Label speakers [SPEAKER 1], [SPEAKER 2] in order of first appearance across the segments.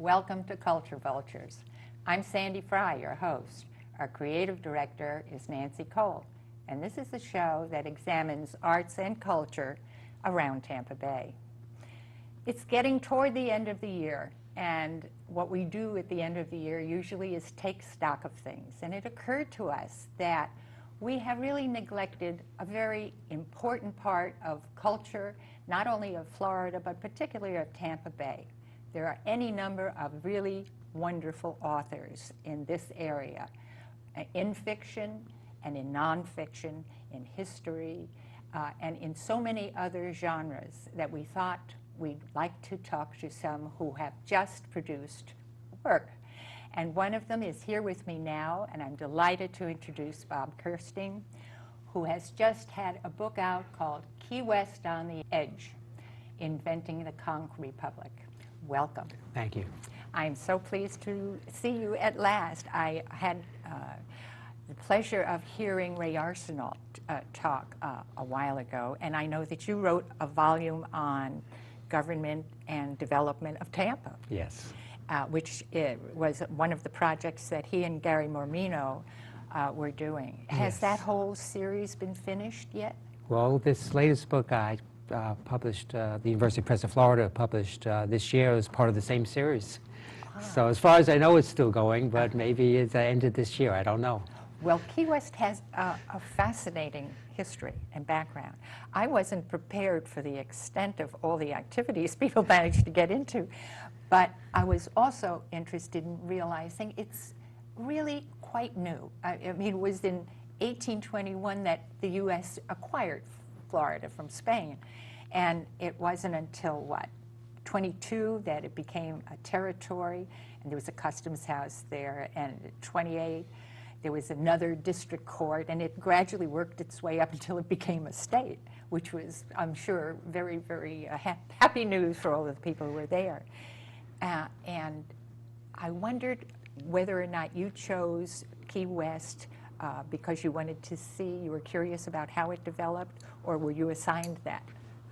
[SPEAKER 1] Welcome to Culture Vultures. I'm Sandy Frye, your host. Our creative director is Nancy Cole, and this is a show that examines arts and culture around Tampa Bay. It's getting toward the end of the year, and what we do at the end of the year usually is take stock of things. And it occurred to us that we have really neglected a very important part of culture, not only of Florida, but particularly of Tampa Bay. There are any number of really wonderful authors in this area, in fiction and in nonfiction, in history, and in so many other genres that we thought we'd like to talk to some who have just produced work. And one of them is here with me now, and I'm delighted to introduce Bob Kersting, who has just had a book out called Key West on the Edge, Inventing the Conch Republic. Welcome.
[SPEAKER 2] Thank you.
[SPEAKER 1] I'm so pleased to see you at last. I had the pleasure of hearing Ray Arsenault talk a while ago, and I know that you wrote a volume on government and development of Tampa.
[SPEAKER 2] Yes.
[SPEAKER 1] Which was one of the projects that he and Gary Mormino were doing. Has that whole series been finished yet?
[SPEAKER 2] Well, this latest book I published, the University Press of Florida published this year as part of the same series. So as far as I know, it's still going, but maybe it's ended this year. I don't know.
[SPEAKER 1] Well, Key West has a fascinating history and background. I wasn't prepared for the extent of all the activities people managed to get into, but I was also interested in realizing it's really quite new. I mean, it was in 1821 that the U.S. acquired Florida from Spain, and it wasn't until, what, 22 that it became a territory, and there was a customs house there, and at 28 there was another district court, and it gradually worked its way up until it became a state, which was, I'm sure, very, very happy news for all of the people who were there. And I wondered whether or not you chose Key West because you wanted to see, you were curious about how it developed, or were you assigned that?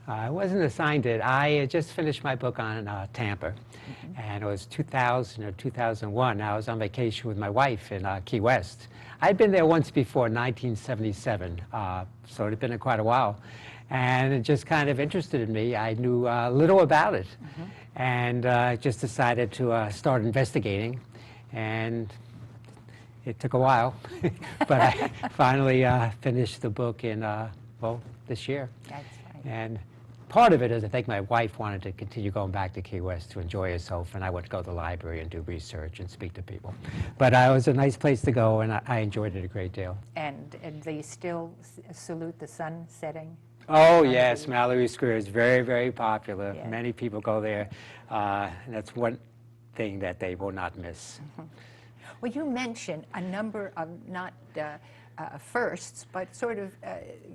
[SPEAKER 2] I wasn't assigned it. I just finished my book on Tampa, and it was 2000 or 2001. I was on vacation with my wife in Key West. I'd been there once before, 1977, so it had been quite a while. And it just kind of interested in me. I knew little about it, and just decided to start investigating. And it took a while, but I finally finished the book in, well, this year.
[SPEAKER 1] That's right.
[SPEAKER 2] And part of it is I think my wife wanted to continue going back to Key West to enjoy herself, and I would go to the library and do research and speak to people. But it was a nice place to go, and I enjoyed it a great deal.
[SPEAKER 1] And they still salute the sun setting?
[SPEAKER 2] Oh, yes, Mallory Square is very, very popular.
[SPEAKER 1] Yeah.
[SPEAKER 2] Many people go there, and that's one thing that they will not miss.
[SPEAKER 1] Well, you mentioned a number of not firsts, but sort of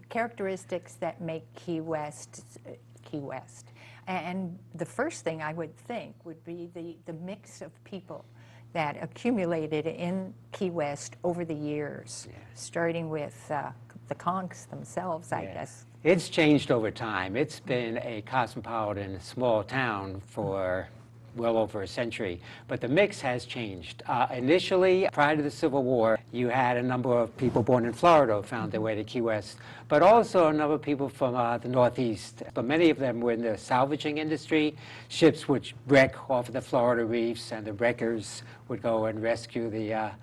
[SPEAKER 1] characteristics that make Key West Key West. And the first thing I would think would be the mix of people that accumulated in Key West over the years, starting with the conchs themselves, I guess.
[SPEAKER 2] It's changed over time. It's been a cosmopolitan small town for well over a century, but the mix has changed. Initially, prior to the Civil War, you had a number of people born in Florida who found their way to Key West, but also a number of people from the Northeast. But many of them were in the salvaging industry. Ships would wreck off of the Florida reefs, and the wreckers would go and rescue the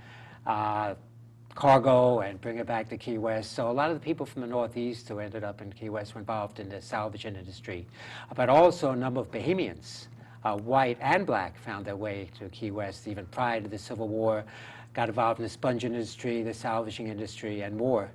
[SPEAKER 2] cargo and bring it back to Key West. So a lot of the people from the Northeast who ended up in Key West were involved in the salvaging industry, but also a number of Bahamians, white and black, found their way to Key West even prior to the Civil War, got involved in the sponge industry, the salvaging industry, and more.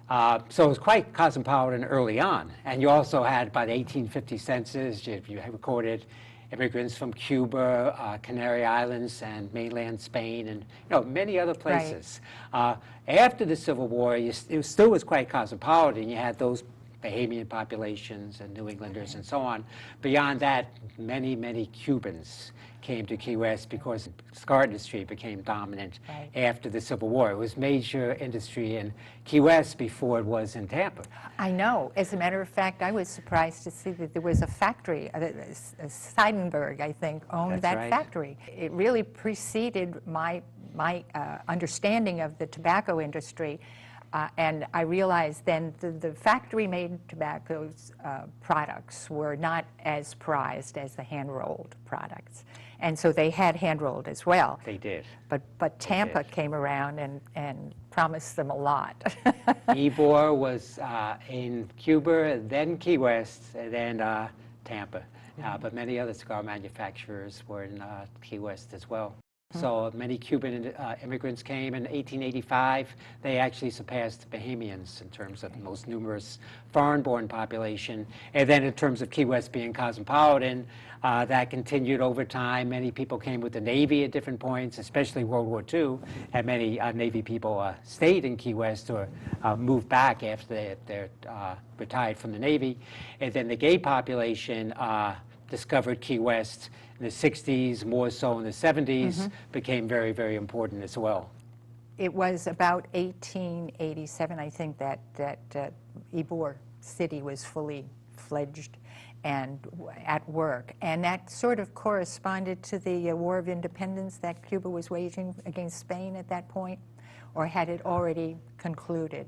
[SPEAKER 2] So it was quite cosmopolitan early on. And you also had, by the 1850 census, you recorded immigrants from Cuba, Canary Islands, and mainland Spain, and many other places. Right. After the Civil War, it still was quite cosmopolitan. You had those Bahamian populations and New Englanders and so on. Beyond that, many, many Cubans came to Key West because the cigar industry became dominant after the Civil War. It was major industry in Key West before it was in Tampa.
[SPEAKER 1] I know. As a matter of fact, I was surprised to see that there was a factory. Seidenberg, I think, owned that factory. It really preceded my understanding of the tobacco industry. And I realized then the factory-made tobacco products were not as prized as the hand-rolled products. And so they had hand-rolled as well.
[SPEAKER 2] They did.
[SPEAKER 1] But Tampa came around and promised them a lot.
[SPEAKER 2] Ybor was in Cuba, then Key West, and then Tampa. But many other cigar manufacturers were in Key West as well. So many Cuban immigrants came in 1885. They actually surpassed the Bahamians in terms of the most numerous foreign-born population. And then in terms of Key West being cosmopolitan, that continued over time. Many people came with the Navy at different points, especially World War II. And many Navy people stayed in Key West or moved back after they're retired from the Navy. And then the gay population discovered Key West in the 60s, more so in the 70s, became very, very important as well.
[SPEAKER 1] It was about 1887, I think, that Ybor City was fully fledged and at work. And that sort of corresponded to the War of Independence that Cuba was waging against Spain at that point, or had it already concluded?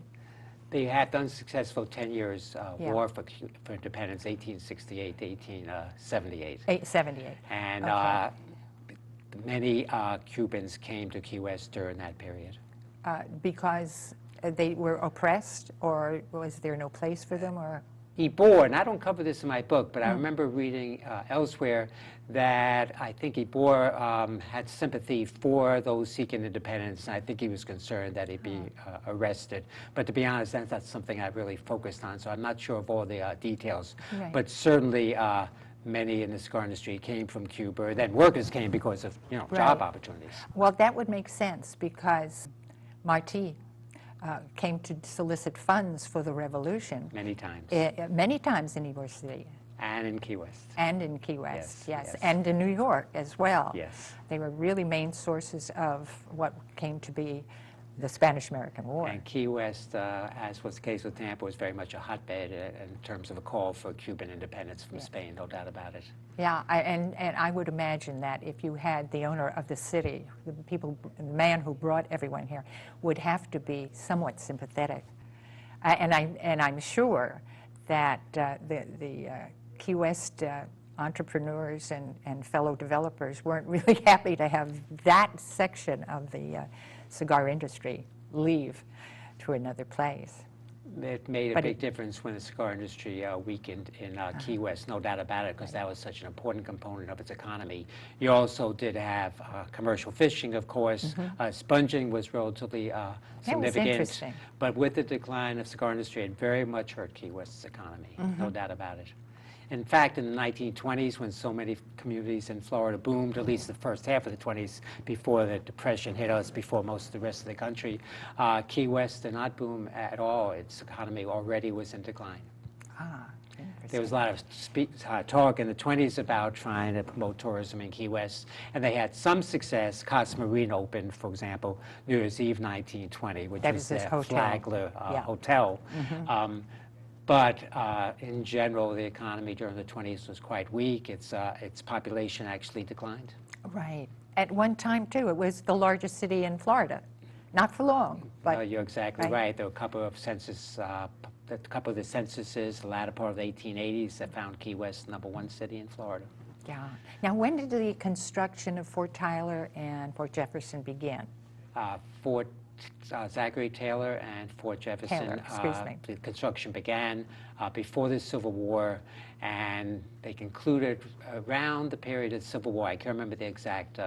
[SPEAKER 2] They had the unsuccessful 10 years war for independence, 1868 to 1878.
[SPEAKER 1] 78.
[SPEAKER 2] And many Cubans came to Key West during that period.
[SPEAKER 1] Because they were oppressed, or was there no place for them, or?
[SPEAKER 2] Ybor, and I don't cover this in my book, but I remember reading elsewhere that I think Ybor had sympathy for those seeking independence, and I think he was concerned that he'd be arrested. But to be honest, that's not something I really focused on, so I'm not sure of all the details. But certainly many in the cigar industry came from Cuba. Then workers came because of job opportunities.
[SPEAKER 1] Well, that would make sense because Martí came to solicit funds for the revolution.
[SPEAKER 2] Many times.
[SPEAKER 1] Many times in Ybor City.
[SPEAKER 2] And in Key West.
[SPEAKER 1] And in Key West, yes. And in New York as well.
[SPEAKER 2] Yes.
[SPEAKER 1] They were really main sources of what came to be the Spanish-American War.
[SPEAKER 2] And Key West, as was the case with Tampa, was very much a hotbed in terms of a call for Cuban independence from Spain, no doubt about it.
[SPEAKER 1] Yeah, and I would imagine that if you had the owner of the city, the man who brought everyone here, would have to be somewhat sympathetic. And I'm sure that the Key West entrepreneurs and fellow developers weren't really happy to have that section of the cigar industry leave to another place.
[SPEAKER 2] It made a big difference when the cigar industry weakened in Key West, no doubt about it, because that was such an important component of its economy. You also did have commercial fishing, of course. Sponging was relatively significant. But with the decline of cigar industry, it very much hurt Key West's economy, no doubt about it. In fact, in the 1920s, when so many communities in Florida boomed, at least the first half of the 20s, before the Depression hit us, before most of the rest of the country, Key West did not boom at all. Its economy already was in decline. There was a lot of talk in the 20s about trying to promote tourism in Key West, and they had some success. Casa Marina opened, for example, New Year's Eve 1920, which was the Flagler Hotel. But in general, the economy during the 20s was quite weak. Its population actually declined.
[SPEAKER 1] Right. At one time, too, it was the largest city in Florida. Not for long, but...
[SPEAKER 2] No, you're exactly right. There were a couple of the censuses, the latter part of the 1880s, that found Key West #1 city in Florida.
[SPEAKER 1] Yeah. Now, when did the construction of Fort Tyler and Fort Jefferson begin?
[SPEAKER 2] Fort Zachary Taylor and Fort Jefferson, the construction began before the Civil War, and they concluded around the period of the Civil War. I can't remember the exact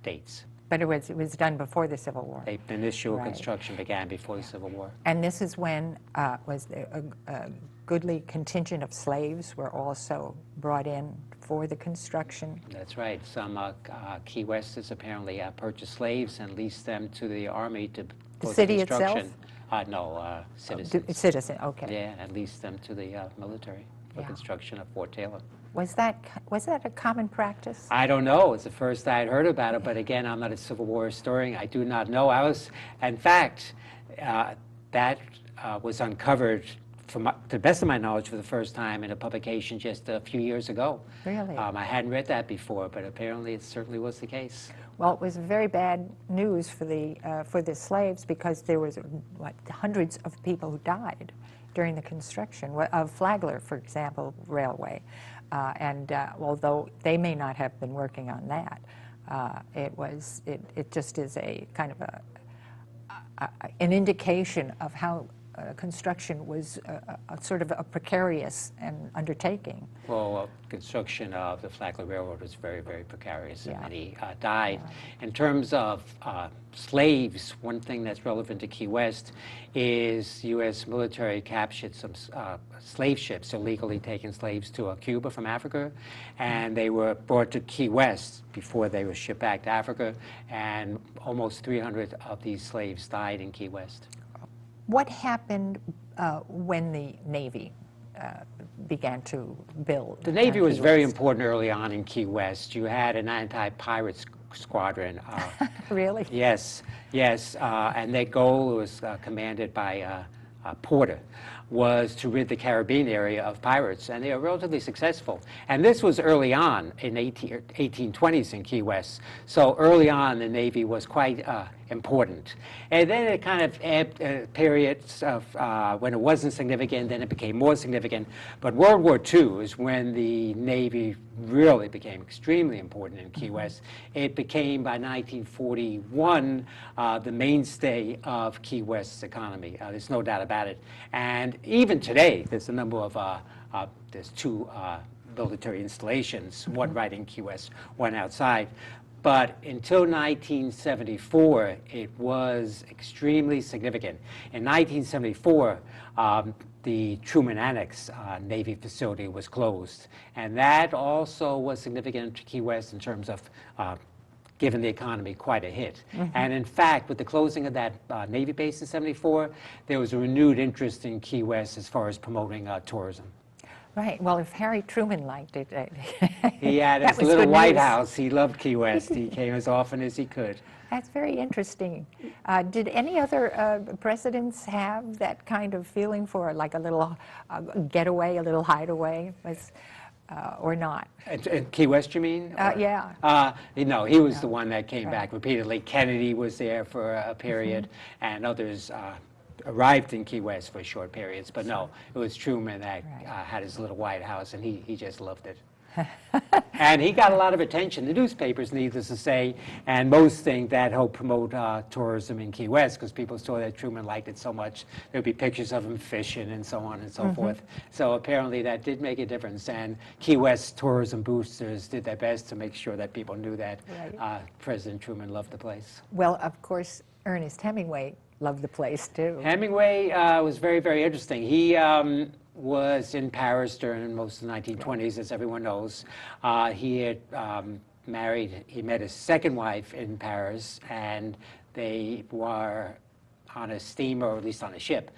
[SPEAKER 2] dates.
[SPEAKER 1] But it was done before the Civil War.
[SPEAKER 2] The initial construction began before the Civil War.
[SPEAKER 1] And this is when was a goodly contingent of slaves were also brought in for the construction.
[SPEAKER 2] That's right. Some Key Westers apparently purchased slaves and leased them to the Army for
[SPEAKER 1] the city
[SPEAKER 2] construction
[SPEAKER 1] itself?
[SPEAKER 2] No, citizens.
[SPEAKER 1] Citizen, okay.
[SPEAKER 2] Yeah, and leased them to the military for
[SPEAKER 1] Yeah.
[SPEAKER 2] construction of Fort Taylor.
[SPEAKER 1] Was that a common practice?
[SPEAKER 2] I don't know. It's the first I had heard about it, but again, I'm not a Civil War historian. I do not know. In fact, that was uncovered, to the best of my knowledge, for the first time in a publication just a few years ago.
[SPEAKER 1] Really?
[SPEAKER 2] I hadn't read that before, but apparently it certainly was the case.
[SPEAKER 1] Well, it was very bad news for the slaves, because there was hundreds of people who died during the construction of Flagler, for example, railway. Although they may not have been working on that, it just is a kind of an indication of how construction was a sort of a precarious undertaking.
[SPEAKER 2] Well, construction of the Flagler Railroad was very, very precarious, and
[SPEAKER 1] Yeah.
[SPEAKER 2] many died. In terms of slaves, one thing that's relevant to Key West is U.S. military captured some slave ships, illegally taking slaves to Cuba from Africa, and they were brought to Key West before they were shipped back to Africa, and almost 300 of these slaves died in Key West.
[SPEAKER 1] What happened when the Navy began to build?
[SPEAKER 2] The Navy was
[SPEAKER 1] Key
[SPEAKER 2] very
[SPEAKER 1] West?
[SPEAKER 2] important early on in Key West. You had an anti-pirate squadron.
[SPEAKER 1] Really?
[SPEAKER 2] Yes, yes, and their goal was commanded by Porter, was to rid the Caribbean area of pirates, and they were relatively successful. And this was early on in 1820s in Key West. So early on, the Navy was quite important. And then it kind of ebbed periods of when it wasn't significant, then it became more significant. But World War II is when the Navy really became extremely important in Key West. It became, by 1941, the mainstay of Key West's economy. There's no doubt about it. And even today, there's a number of, there's two military installations, one right in Key West, one outside. But until 1974, it was extremely significant. In 1974, the Truman Annex Navy facility was closed. And that also was significant to Key West in terms of giving the economy quite a hit. And in fact, with the closing of that Navy base in 74, there was a renewed interest in Key West as far as promoting tourism.
[SPEAKER 1] Right. Well, if Harry Truman liked it,
[SPEAKER 2] He had
[SPEAKER 1] that
[SPEAKER 2] his
[SPEAKER 1] was
[SPEAKER 2] little
[SPEAKER 1] good
[SPEAKER 2] White
[SPEAKER 1] news.
[SPEAKER 2] House. He loved Key West. He came as often as he could.
[SPEAKER 1] That's very interesting. Did any other presidents have that kind of feeling for like a little getaway, a little hideaway, or not?
[SPEAKER 2] At Key West, you mean?
[SPEAKER 1] Yeah.
[SPEAKER 2] No, he was the one that came back repeatedly. Kennedy was there for a period, and others arrived in Key West for short periods. But no, it was Truman that had his little White House, and he just loved it. And he got a lot of attention. The newspapers, needless to say, and most think that helped promote tourism in Key West, because people saw that Truman liked it so much. There'd be pictures of him fishing and so on and so forth. So apparently that did make a difference. And Key West tourism boosters did their best to make sure that people knew that President Truman loved the place.
[SPEAKER 1] Well, of course, Ernest Hemingway loved the place too.
[SPEAKER 2] Hemingway was very, very interesting. He was in Paris during most of the 1920s, as everyone knows. He had he met his second wife in Paris, and they were on a steamer, or at least on a ship,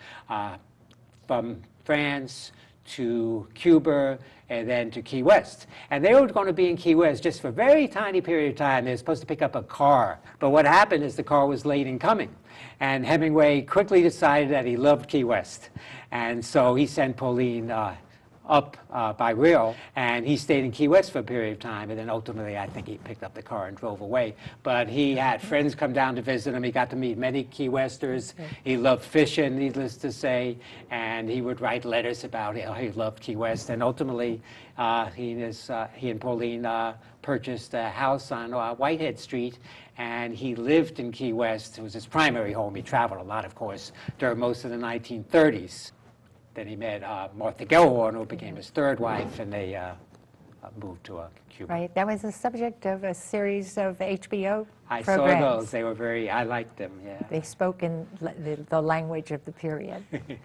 [SPEAKER 2] from France to Cuba, and then to Key West. And they were going to be in Key West just for a very tiny period of time. They were supposed to pick up a car. But what happened is the car was late in coming. And Hemingway quickly decided that he loved Key West. And so he sent Pauline up by rail, and he stayed in Key West for a period of time, and then ultimately I think he picked up the car and drove away. But he had friends come down to visit him. He got to meet many Key Westers. He loved fishing, needless to say, and he would write letters about how he loved Key West. And ultimately, he and Pauline purchased a house on Whitehead Street, and he lived in Key West. It was his primary home. He traveled a lot, of course, during most of the 1930s. Then he met Martha Gellhorn, who became his third wife, and they moved to Cuba.
[SPEAKER 1] Right. That was the subject of a series of HBO
[SPEAKER 2] I
[SPEAKER 1] programs.
[SPEAKER 2] saw those. They were I liked them, yeah.
[SPEAKER 1] They spoke in the language of the period.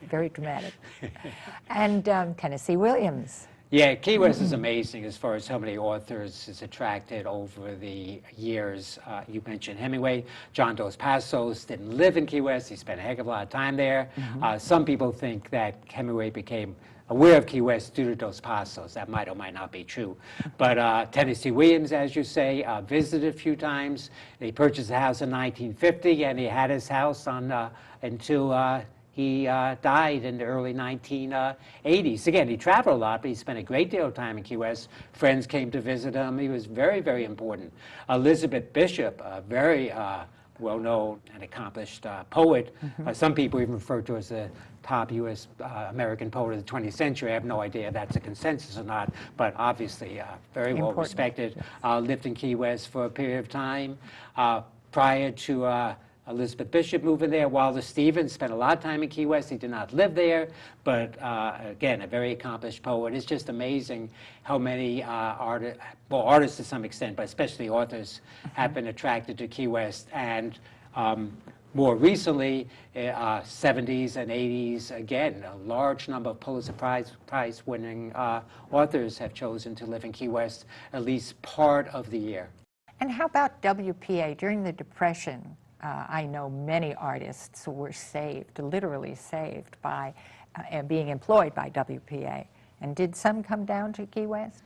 [SPEAKER 1] Very dramatic. And Tennessee Williams.
[SPEAKER 2] Yeah, Key West is amazing as far as how many authors it's attracted over the years. You mentioned Hemingway. John Dos Passos didn't live in Key West. He spent a heck of a lot of time there. Some people think that Hemingway became aware of Key West due to Dos Passos. That might or might not be true. But Tennessee Williams, as you say, visited a few times. He purchased a house in 1950, and he had his house on until he died in the early 1980s. Again, he traveled a lot, but he spent a great deal of time in Key West. Friends came to visit him. He was very, very important. Elizabeth Bishop, a very well-known and accomplished poet. Some people even refer to her as the top U.S. American poet of the 20th century. I have no idea if that's a consensus or not, but obviously very well respected. Lived in Key West for a period of time. Prior to Elizabeth Bishop moving there, Wallace Stevens spent a lot of time in Key West. He did not live there, but again, a very accomplished poet. It's just amazing how many artists to some extent, but especially authors, have been attracted to Key West. And more recently, 70s and 80s, again, a large number of Pulitzer Prize winning authors have chosen to live in Key West at least part of the year.
[SPEAKER 1] And how about WPA? During the Depression, I know many artists were saved, literally saved, by being employed by WPA. And did some come down to Key West?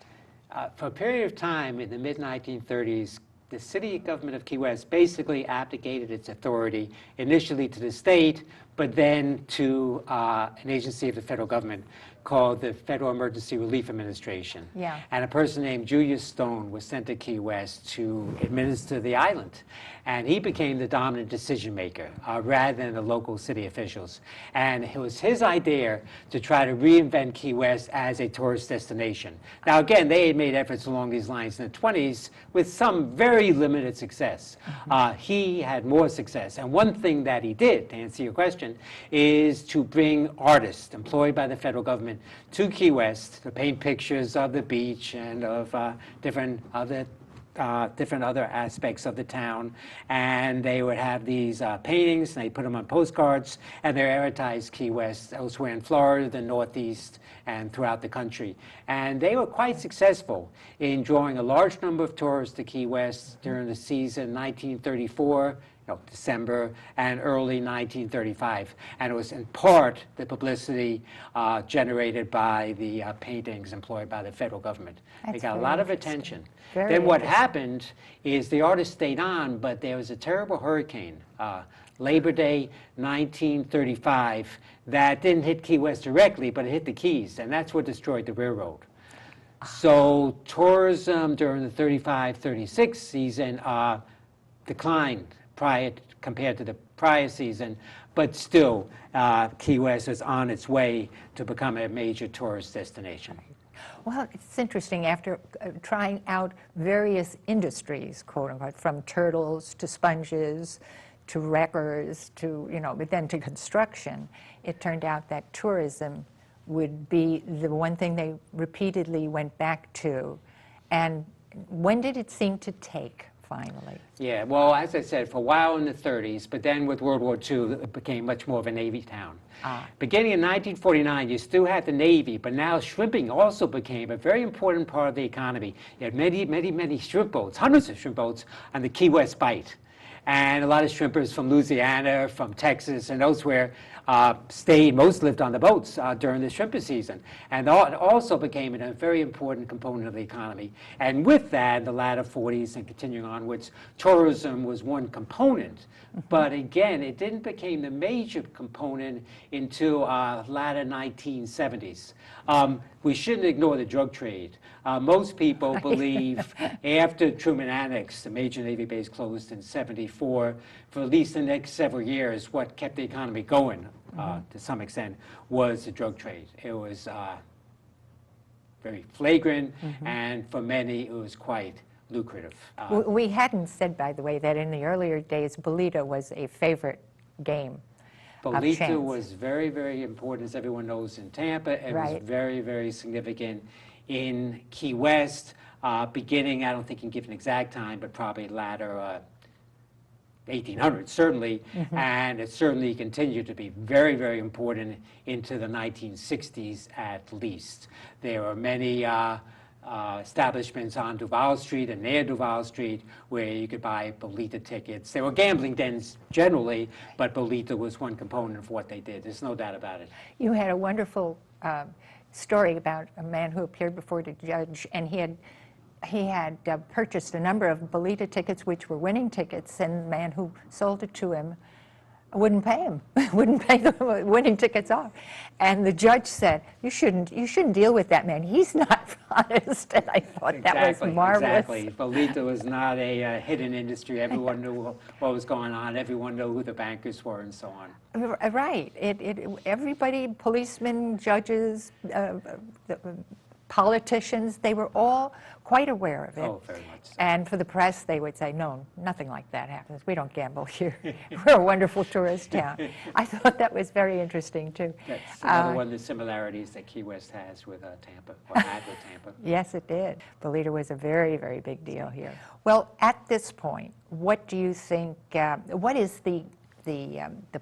[SPEAKER 2] For a period of time in the mid-1930s, the city government of Key West basically abdicated its authority initially to the state, but then to an agency of the federal government called the Federal Emergency Relief Administration.
[SPEAKER 1] Yeah.
[SPEAKER 2] And a person named Julius Stone was sent to Key West to administer the island. And he became the dominant decision maker rather than the local city officials. And it was his idea to try to reinvent Key West as a tourist destination. Now, again, they had made efforts along these lines in the 20s with some very limited success. He had more success. And one thing that he did, to answer your question, is to bring artists employed by the federal government to Key West to paint pictures of the beach and of different other aspects of the town. And they would have these paintings, and they put them on postcards, and they advertised Key West elsewhere in Florida, the Northeast, and throughout the country. And they were quite successful in drawing a large number of tourists to Key West during the season 1934, December, and early 1935. And it was in part the publicity generated by the paintings employed by the federal government. They got a lot of attention. Then what happened is the artists stayed on, but there was a terrible hurricane, Labor Day 1935, that didn't hit Key West directly, but it hit the Keys, and that's what destroyed the railroad. So tourism during the 35-36 season declined compared to the prior season, but still Key West is on its way to become a major tourist destination.
[SPEAKER 1] Well, it's interesting, after trying out various industries, quote unquote, from turtles to sponges to wreckers to, but then to construction, it turned out that tourism would be the one thing they repeatedly went back to. And when did it seem to take, finally?
[SPEAKER 2] Yeah, well, as I said, for a while in the 30s, but then with World War II, it became much more of a Navy town. Beginning in 1949, you still had the Navy, but now shrimping also became a very important part of the economy. You had many, many, many shrimp boats, hundreds of shrimp boats on the Key West Bight. And a lot of shrimpers from Louisiana, from Texas, and elsewhere most lived on the boats during the shrimper season. And it also became a very important component of the economy. And with that, the latter 40s and continuing onwards, tourism was one component. But again, it didn't become the major component until latter 1970s. We shouldn't ignore the drug trade. Most people believe after Truman annexed, the major Navy base closed in '74, for at least the next several years, what kept the economy going to some extent was the drug trade. It was very flagrant, and for many, it was quite lucrative.
[SPEAKER 1] We hadn't said, by the way, that in the earlier days, Bolita was a favorite game.
[SPEAKER 2] Bolita was very, very important, as everyone knows, in Tampa. It was very, very significant in Key West, beginning, I don't think you can give an exact time, but probably latter 1800s, certainly, and it certainly continued to be very, very important into the 1960s at least. There were many establishments on Duval Street and near Duval Street where you could buy bolita tickets. There were gambling dens generally, but bolita was one component of what they did. There's no doubt about it.
[SPEAKER 1] You had a wonderful story about a man who appeared before the judge, and he had purchased a number of bolita tickets, which were winning tickets, and the man who sold it to him wouldn't pay him, wouldn't pay the winning tickets off. And the judge said, you shouldn't deal with that man. He's not honest. And I thought that was marvelous.
[SPEAKER 2] Exactly. Bolita was not a hidden industry. Everyone knew what was going on. Everyone knew who the bankers were and so on.
[SPEAKER 1] Right. Everybody, policemen, judges, politicians, they were all quite aware of it.
[SPEAKER 2] Oh, very much so.
[SPEAKER 1] And for the press, they would say, no, nothing like that happens. We don't gamble here. We're a wonderful tourist town. I thought that was very interesting, too.
[SPEAKER 2] That's another one of the similarities that Key West has with Tampa, or had with Tampa.
[SPEAKER 1] Yes, it did. Bolita was a very, very big deal here. Well, at this point, what do you think, what is the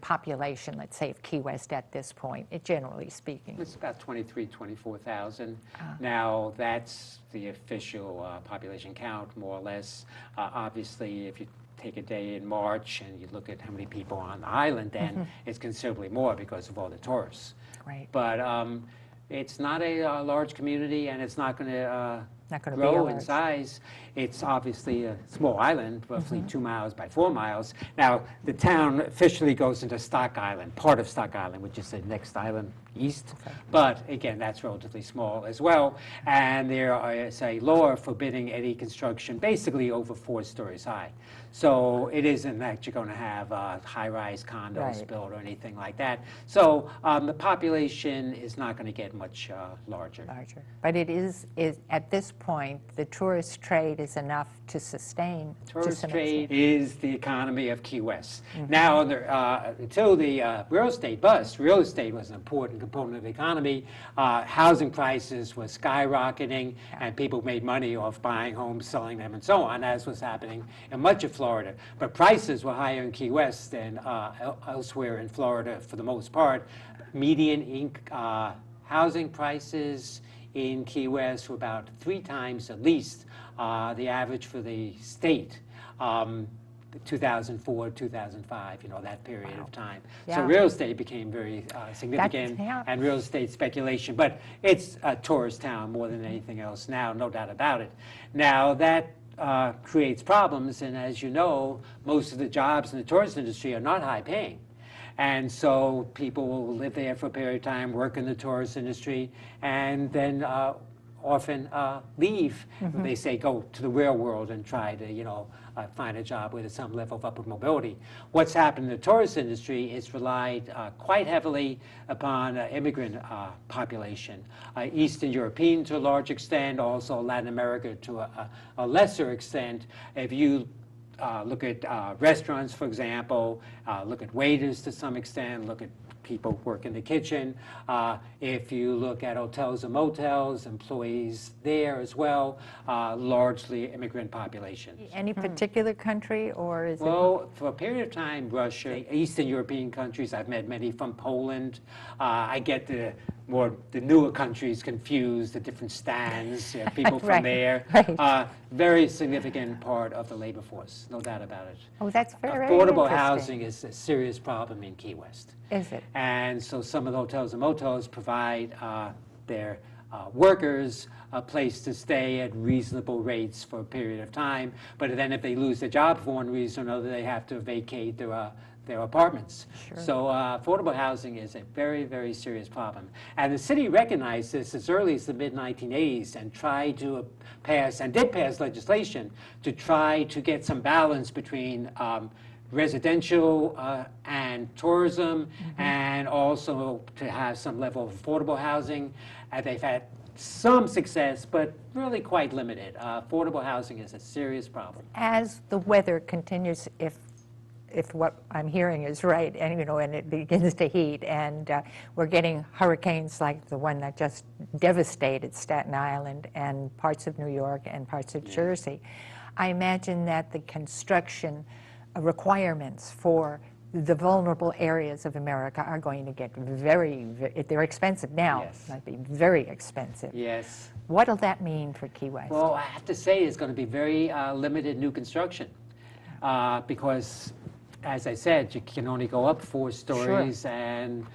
[SPEAKER 1] population, let's say, of Key West at this point, generally speaking?
[SPEAKER 2] It's about 24,000. Now, that's the official population count, more or less. Obviously, if you take a day in March and you look at how many people are on the island, then it's considerably more because of all the tourists.
[SPEAKER 1] Right.
[SPEAKER 2] But it's not a large community, and it's not going to
[SPEAKER 1] Not
[SPEAKER 2] grow in size. It's obviously a small island, roughly 2 miles by 4 miles. Now, the town officially goes into Stock Island, part of Stock Island, which is the next island east.
[SPEAKER 1] Okay.
[SPEAKER 2] But again, that's relatively small as well. And there is a law forbidding any construction basically over 4 stories high. So it isn't that you're going to have high-rise condos built or anything like that. So the population is not going to get much larger.
[SPEAKER 1] But it is at this point, the tourist trade is enough to sustain.
[SPEAKER 2] Tourist trade is the economy of Key West. Now, until the real estate bust, real estate was an important component of the economy. Housing prices were skyrocketing, and people made money off buying homes, selling them, and so on, as was happening in much of Florida. But prices were higher in Key West than elsewhere in Florida for the most part. Median housing prices in Key West were about 3 times at least the average for the state, 2004, 2005, that period of time. So real estate became very significant, and real estate speculation. But it's a tourist town more than anything else now, no doubt about it. Now, that creates problems, and as you know, most of the jobs in the tourist industry are not high paying. And so people will live there for a period of time, work in the tourist industry, and then often leave. They say go to the real world and try to, find a job with some level of upward mobility. What's happened in the tourist industry is relied quite heavily upon immigrant population. Eastern European to a large extent, also Latin America to a lesser extent. If you look at restaurants, for example, look at waiters to some extent, look at people work in the kitchen. If you look at hotels and motels, employees there as well, largely immigrant population.
[SPEAKER 1] Any particular country, or is
[SPEAKER 2] Well, for a period of time, Russia, Eastern European countries, I've met many from Poland. I get the newer countries confused, the different stands, people from there. Very significant part of the labor force, no doubt about it.
[SPEAKER 1] Oh, that's very
[SPEAKER 2] Affordable
[SPEAKER 1] interesting.
[SPEAKER 2] housing is a serious problem in Key West.
[SPEAKER 1] Is it?
[SPEAKER 2] And so some of the hotels and motels provide their workers a place to stay at reasonable rates for a period of time. But then if they lose their job for one reason or another, they have to vacate their apartments. So affordable housing is a very, very serious problem. And the city recognized this as early as the mid-1980s and tried to pass, and did pass legislation to try to get some balance between residential and tourism, and also to have some level of affordable housing. They've had some success, but really quite limited. Affordable housing is a serious problem.
[SPEAKER 1] As the weather continues, if what I'm hearing is right, and and it begins to heat, and we're getting hurricanes like the one that just devastated Staten Island and parts of New York and parts of Jersey, I imagine that the construction requirements for the vulnerable areas of America are going to get they're expensive now.
[SPEAKER 2] Yes.
[SPEAKER 1] Might be very expensive.
[SPEAKER 2] Yes.
[SPEAKER 1] What'll that mean for Key West?
[SPEAKER 2] Well, I have to say it's going to be very limited new construction because, as I said, you can only go up 4 stories, and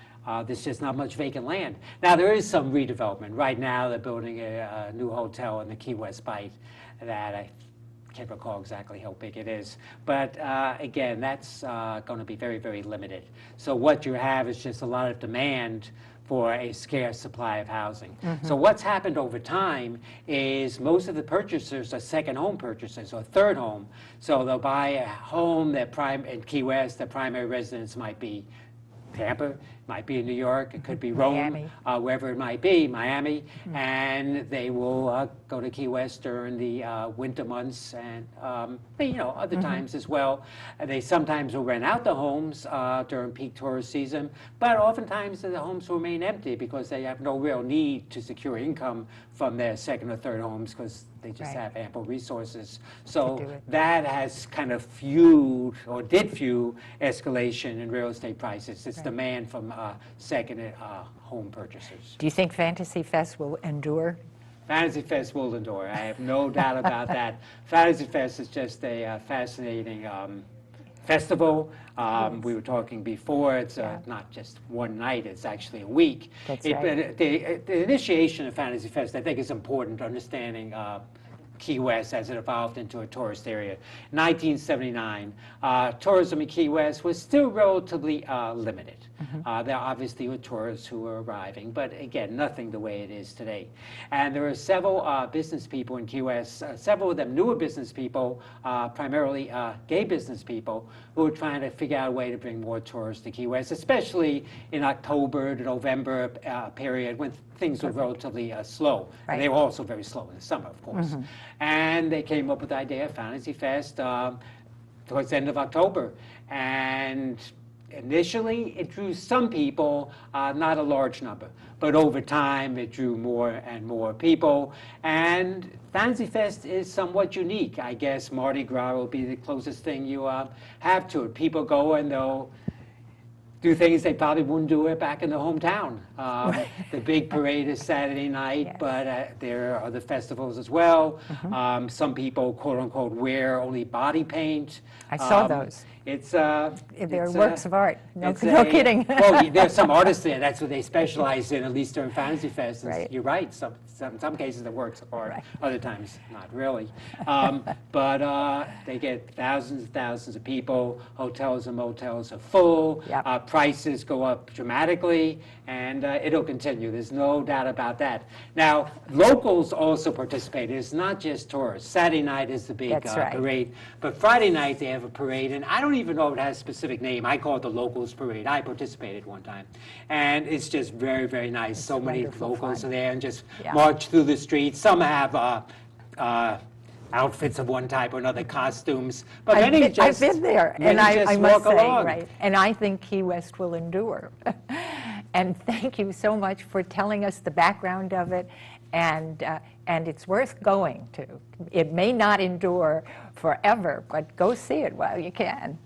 [SPEAKER 2] there's just not much vacant land. Now, there is some redevelopment. Right now, they're building a new hotel in the Key West Bight that I can't recall exactly how big it is. But again, that's going to be very, very limited. So what you have is just a lot of demand for a scarce supply of housing. So what's happened over time is most of the purchasers are second home purchasers or third home. So they'll buy a home in Key West, their primary residence might be Tampa, might be in New York, it could be Rome, wherever it might be, Miami, and they will go to Key West during the winter months and other times as well. They sometimes will rent out the homes during peak tourist season, but oftentimes the homes will remain empty because they have no real need to secure income from their second or third homes because they just have ample resources. So that has kind of fueled, or did fuel, escalation in real estate prices. It's demand from second home purchasers.
[SPEAKER 1] Do you think Fantasy Fest will endure?
[SPEAKER 2] Fantasy Fest will endure. I have no doubt about that. Fantasy Fest is just a fascinating festival. We were talking before, it's not just one night, it's actually a week.
[SPEAKER 1] That's right.
[SPEAKER 2] The initiation of Fantasy Fest, I think, is important, understanding Key West as it evolved into a tourist area. 1979, tourism in Key West was still relatively limited. There obviously were tourists who were arriving, but again, nothing the way it is today. And there were several business people in Key West, several of them newer business people, primarily gay business people, who were trying to figure out a way to bring more tourists to Key West, especially in October to November period when things were relatively slow. And they were also very slow in the summer, of course. And they came up with the idea of Fantasy Fest towards the end of October. And initially, it drew some people, not a large number. But over time, it drew more and more people. And Fantasy Fest is somewhat unique. I guess Mardi Gras will be the closest thing you have to it. People go and they'll do things they probably wouldn't do it back in the hometown. The big parade is Saturday night, but there are other festivals as well. Some people, quote unquote, wear only body paint.
[SPEAKER 1] I saw those.
[SPEAKER 2] They're
[SPEAKER 1] works of art. No kidding.
[SPEAKER 2] Well, there's some artists there. That's what they specialize in, at least during Fantasy Fest.
[SPEAKER 1] Right.
[SPEAKER 2] You're right. Some cases it works of art. Other times, not really. But they get thousands and thousands of people. Hotels and motels are full. Prices go up dramatically, and it'll continue. There's no doubt about that. Now, locals also participate. It's not just tourists. Saturday night is the big parade, but Friday night they have a parade, and I don't even know if it has a specific name. I call it the Locals Parade. I participated one time, and it's just very, very nice. So many locals are there and just march through the streets. Some have outfits of one type or another, costumes, but many
[SPEAKER 1] I've been there, and I must say,
[SPEAKER 2] along.
[SPEAKER 1] And I think Key West will endure. And thank you so much for telling us the background of it, and it's worth going to. It may not endure forever, but go see it while you can.